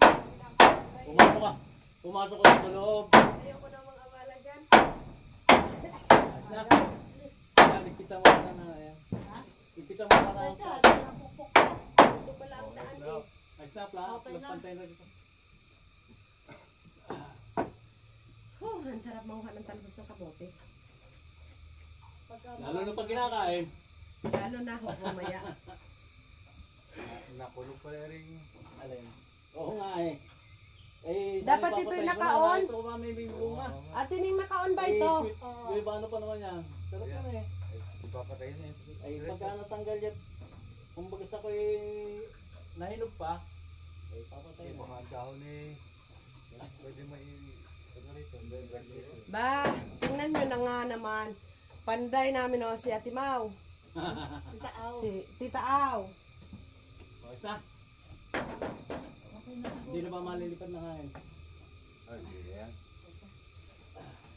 Pumasok ka. Pumasok ka sa loob. Ayoko na mga abala dyan. Ayos na. Ayan, ipita mo na na. Ayan. Ipita mo na na. Teka, napupok ko. Ito pala ang daan eh. Ayos na, pla. Okay na. Pantay na dito. Ang sarap manguha ng talbos ng kabote. Lalo na pag kinakain. Lalo na ako mamaya. Nakulog pa rin. Alin? Oo nga eh. Eh, Dapat papatay ito'y ko na naka-on. Ito ba may bunga? Ate Ning, naka-on ba ito? Yung iba ano pa naman yan. Sarap Ayan. yan eh. Ipapatayin niya. Ay pagka natanggal yan, kung bagas ako eh, nahinog pa, ay papatay Ay, mo. baka ang dahon eh. Pwede may... Ba, tingnan nyo na nga naman. Panday namin o si Ate Mau. Taaw. Si Tita Au. Ayos na. Hindi na ba malilipad na ngayon? Ay, yan.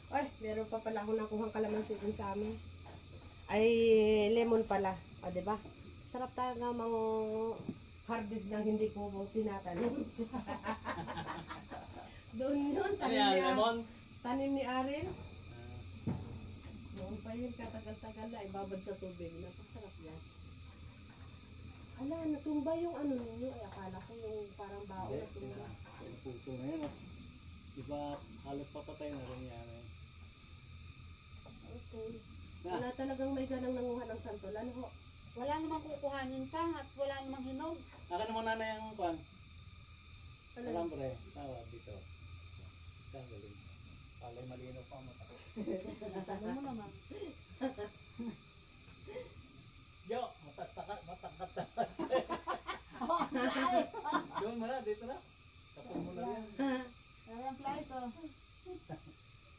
Ay, meron pa pala akong nakuhang kalamansi dun sa amin. Ay, lemon pala. O, diba? Sarap talaga mang harvest ng hindi ko tinatanim. Doon yun, Ano yan, lemon? tanim ni Aaron. Noon pa yun, katagal-tagal na, ibabad sa tubig. Napasarap yan. Ala, natumba yung ano ninyo. Ay, akala ko yung parang bao Hindi, natumba. puso na yan. Diba halos papatay na rin yan eh. Okay. Na, Wala talagang may ganang nanguha ng santolan ho. Wala namang kukuhanin pa at wala namang hinog. akin mo na na yung kwan. Ano? Alambre, tawa dito. Tanggalin. Palay malinaw pa ang mata ko. Sabi mo naman. Yo, matangkat. Doon mo na, dito na. Tapon mo na yan. Ayan, flight oh.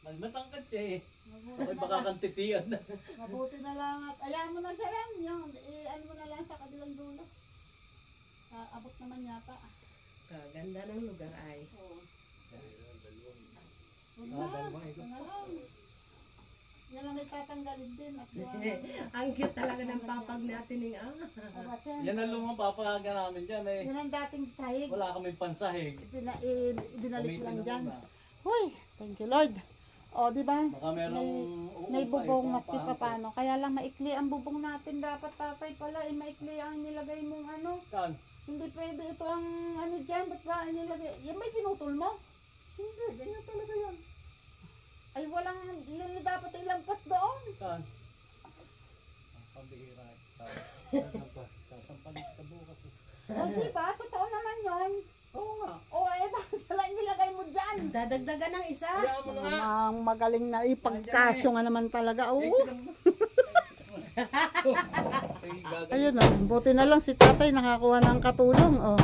Matangkat siya eh. Mabuti Ako'y na baka lang. kang titiyan. Mabuti na lang at ayahan mo na siya lang. Yung, ano mo na lang sa kabilang dulo. Abot naman yata. Kaganda ng lugar ay. Oo. Huwag Ah, na. dalawang ito. Ano lang. Yan ang itatanggalin din. At Ang cute talaga ng papag ni Ate Ning. Yan ang lumang papahaga namin dyan eh. Yan ang dating sahig. Wala kaming pansahig. Ibinalik lang Gamitin dyan. na muna. Huy, thank you Lord. O, di ba? Baka merong May bubong maski pa paano. Kaya lang maikli ang bubong natin. Dapat tatay pala, maikli ang nilagay mong ano. Saan? Hindi pwede ito ang ano dyan. Ba't ba nilagay? Yan may tinutol mo? Hindi, ganyan talaga yan. Ay walang, yun dapat ilang Sasampalin sa bukas. O, diba? Totoo naman yun. Oo nga. O, bakit sila nilagay mo dyan? Dadagdagan ng isa. Kaya mo na nga. Ang magaling na ipagkasyo nga naman talaga. Oo. Ayun buti na lang si tatay nakakuha ng katulong.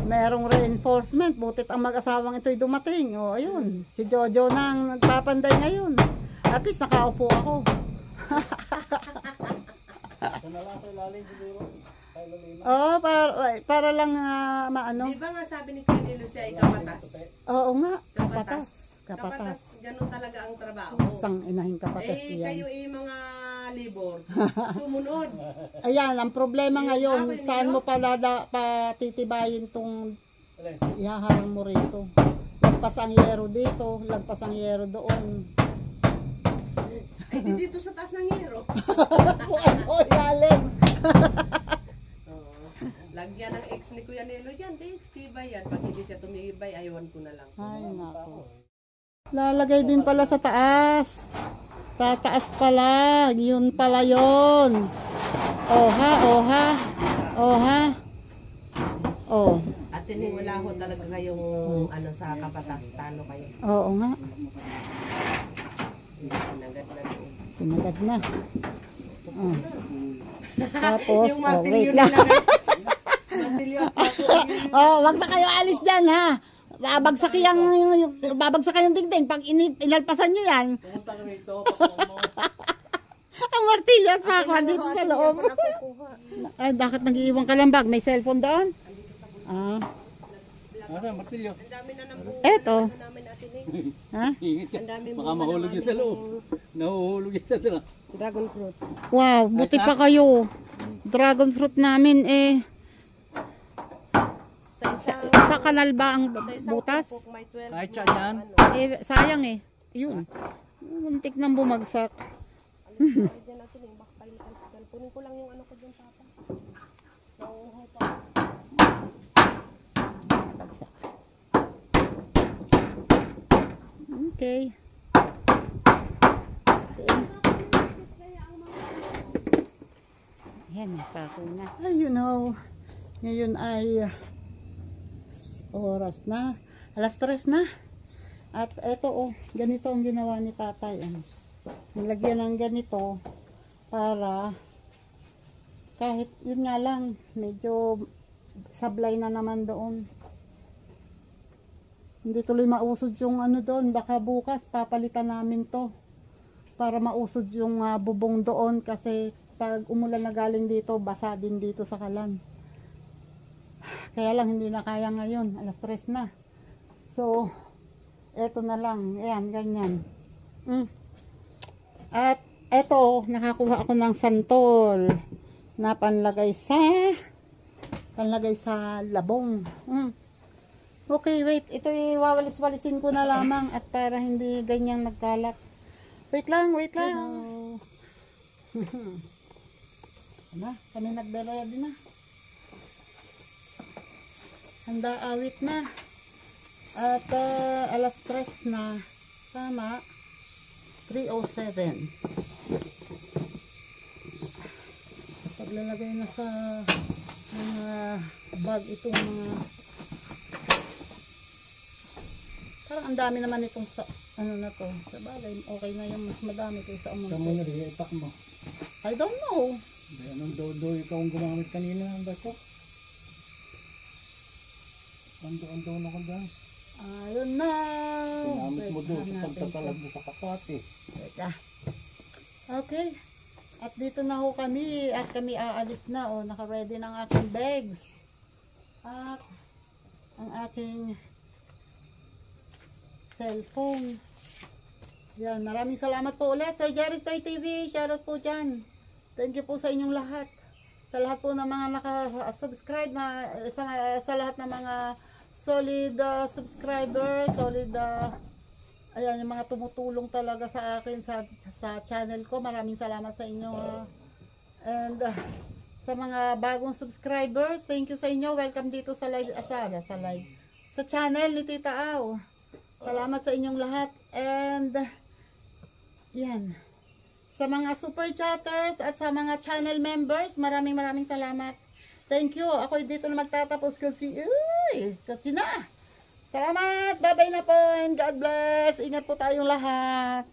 Merong reinforcement. Butit ang mag-asawang ito'y dumating. Ayun. Si Jojo nang nagpapanday ngayon. At least nakaupo ako. Kanala sa ilalim siguro. Para lang maano. Di ba nga sabi ni Kuya Lucia ay kapatas? Oo nga, kapatas. Kapatas, ganun talaga ang trabaho. Isang inahing kapatas yan. Kayo mga libor, sumunod. Ayan, ang problema ngayon, saan mo pala patitibayin tong ihaharang mo rito. Lagpas ang yero dito, lagpas ang yero doon. Ay, di dito sa taas ng yero. O, ilalim. Lagyan ng ex ni Kuya Nelo dyan, tibay yan. Pag hindi siya tumibay, ayawan ko na lang. Ay, nako. Lalagay din pala sa taas. Tataas pala. Yun pala yun. Oha. At wala ho talaga kayong sa kapatas, talo kayo. Oo nga. Sinagad na. Sinagad na. Tapos, Yung martilyo wait lang. Martilyo. Wag na kayo alis dyan ha. Babagsak yung dingding. Pag inalpasan nyo yan. Pumunta kami ito. Ang martilyo at pako dito sa loob. Ay, bakit nag-iiwan ka lang bag? May cellphone doon? Asa, martilyo? Ang dami na ng Eto. namin natin Ha? Ingit ka. Ang dami Baka mahulog yun sa loob. Nahuhulog yun sa loob. dragon fruit. Wow, buti pa kayo. Dragon fruit namin sa kanal ba ang butas? May 12 Kahit siya yan. Sayang Yun. Muntik nang bumagsak. Diyan natin baka pailitan sa dyan. Kunin ko lang yung ano ko dyan, papa. Nauuhaw pa. Bagsak. Okay. Ayan, pako na. Ay, ngayon ay oras na. Alas 3 na. At eto ganito ang ginawa ni tatay. Nilagyan ng ganito para kahit yun nga lang, medyo sablay na naman doon. Hindi tuloy mausod yung doon. Baka bukas papalitan namin to para mausod yung bubong doon kasi pag umulan na galing dito, basa din dito sa kalan. Kaya lang hindi na kaya ngayon. Alas 3 na. So, eto na lang. Ayan, ganyan. At eto, nakakuha ako ng santol na panlagay sa labong. Okay, wait. Ito iwawalis-walisin ko na lamang at para hindi ganyang nagkalat. Wait lang. Kami nagdaraya din na. Handa awit na. At alas 3 na. Tama. 3:07. Paglalagay na sa mga bag itong mga parang ang dami naman itong sa na to. Sa bagay, okay na yung mas madami kaysa umunti. Saan mo na rin ipak mo? I don't know. Anong dodo ikaw ang gumamit kanina ang baso? Ando na ko dyan. Ayun na. Ginamit mo doon sa pagtatalag mo sa kapati. Teka. Okay. At dito na ho kami. At kami aalis na. Naka-ready ng aking bags. At ang aking cellphone. Yan. Maraming salamat po ulit. Sir Jerry's Toy TV. Shoutout po dyan. Thank you po sa inyong lahat. Sa lahat po ng mga naka-subscribe na sa lahat ng mga solid subscriber, ayan yung mga tumutulong talaga sa akin sa channel ko. Maraming salamat sa inyo. And sa mga bagong subscribers, thank you sa inyo. Welcome dito sa live, sa channel ni Tita Au. Salamat sa inyong lahat. And yan. Sa mga super chatters at sa mga channel members, maraming salamat. Thank you. Ako dito na magtatapos kasi na. Salamat. Bye-bye na po and God bless. Ingat po tayong lahat.